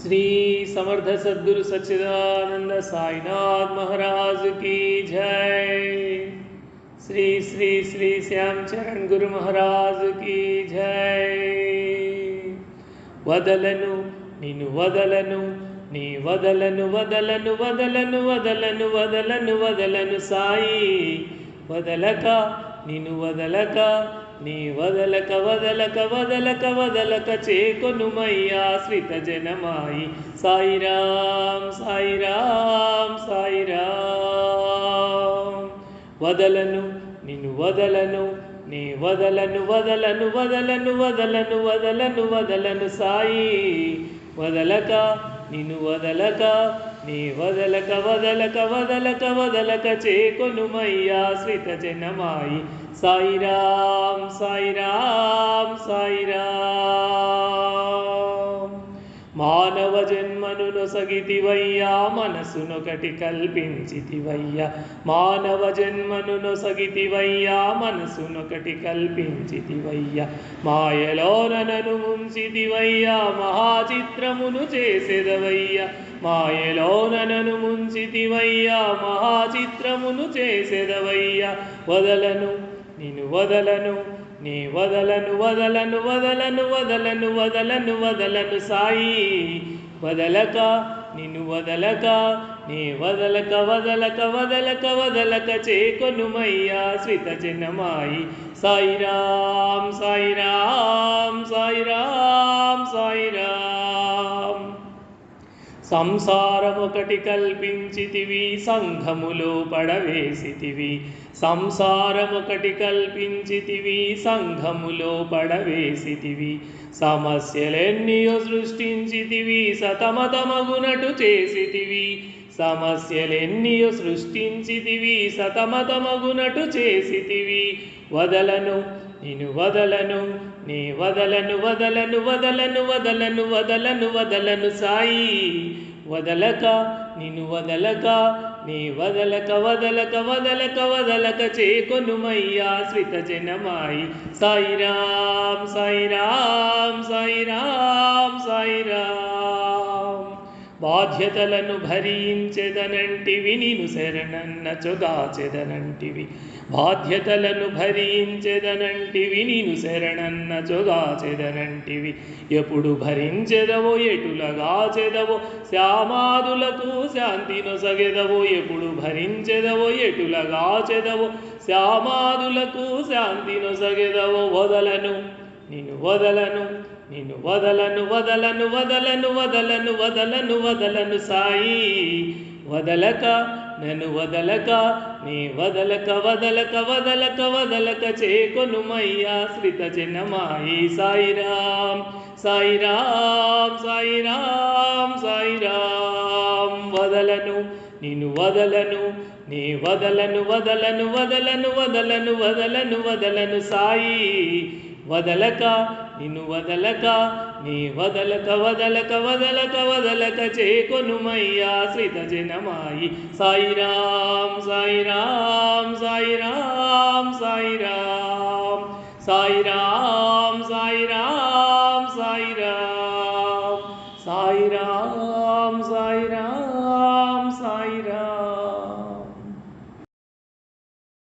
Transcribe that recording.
श्री समर्थ सद्गुरु सच्चिदानंद साईनाथ महाराज की जय। श्री श्री श्री श्याम चरण गुरु महाराज की जय। वदలను నిన్ను వదలను నీ వదలను వదలను వదలను వదలను వదలను వదలను సాయి వదలక నిన్ను వదలక నీ వదలక వదలక వదలక వదలక చేకొనుమయ్యా శ్రిత జనమాయి సాయిరాం సాయిరాం సాయిరాం। వదలను నిన్ను వదలను నీ వదలను వదలను వదలను వదలను వదలను వదలను సాయి వదలక నిన్ను వదలక నీ వదలక వదలక వదలక వదలక చేకొనుమయ్యా శ్రిత జనమాయి సాయిరాం సాయిరాం సాయిరాం। మానవ జన్మను నొసగితివయ్యా మనసునొకటి కల్పించితివయ్యా మానవ జన్మను నొసగితివయ్యా మనసునొకటి కల్పించితివయ్యా మాయలోన నన్ను ముంచితివయ్యా మహాచిత్రమును చేసెదవయ్యా మాయలోన నన్ను ముంచితివయ్యా మహాచిత్రమును చేసెదవయ్యా వదలను నిన్ను వదలను నీ వదలను వదలను వదలను వదలను వదలను వదలను సాయి వదలక నిన్ను వదలక నీ వదలక వదలక వదలక వదలక చేకొనుమయ్యా శ్రిత జనమాయి సాయిరాం సాయిరాం సాయిరాం సాయిరాం। సంసారమొకటి కల్పించితివి సంఘములో పడవేసితివి సంసారమొకటి కల్పించితివి సంఘములో పడవేసితివి సమస్యలెన్నియో సృష్టించితివి సతమతమగునటు చేసితివి సమస్యలెన్నియో సృష్టించితివి సతమతమగునటు చేసితివి వదలను నిన్ను వదలను నీ వదలను వదలను వదలను వదలను వదలను వదలను సాయి వదలక నిన్ను వదలక నీ వదలక వదలక వదలక వదలక చేకొనుమయ్యా శ్రిత జనమాయి సాయిరాం సాయిరాం సాయిరాం సాయిరాం। బాధ్యతలను భరించెదనంటివి నిన్ను శరణన్నచో గాచెదనంటివి బాధ్యతలను భరించెదనంటివి నిన్ను శరణన్నచో గాచెదనంటివి ఎప్పుడు భరించెదవో ఎటులగాచెదవో శ్యామాదులకు శాంతి నొసగెదవో ఎప్పుడు భరించెదవో ఎటులగాచెదవో శ్యామాదులకు శాంతి నొసగెదవో వదలను నిన్ను వదలను నిన్ను వదలను వదలను వదలను వదలను వదలను వదలను సాయి వదలక నన్ను వదలక నీ వదలక వదలక వదలక వదలక చేకొనుమయ్యా శ్రిత జనమాయి సాయిరాం సాయిరాం సాయిరాం సాయిరాం। వదలను నిన్ను వదలను నీ వదలను వదలను వదలను వదలను వదలను వదలను సాయి వదలక నిన్ను వదలక నీ వదలక వదలక వదలక వదలక చేకొనుమయ్యా శ్రిత జనమాయి సాయిరాం సాయిరాం సాయిరాం సాయిరాం సాయిరాం సాయిరాం।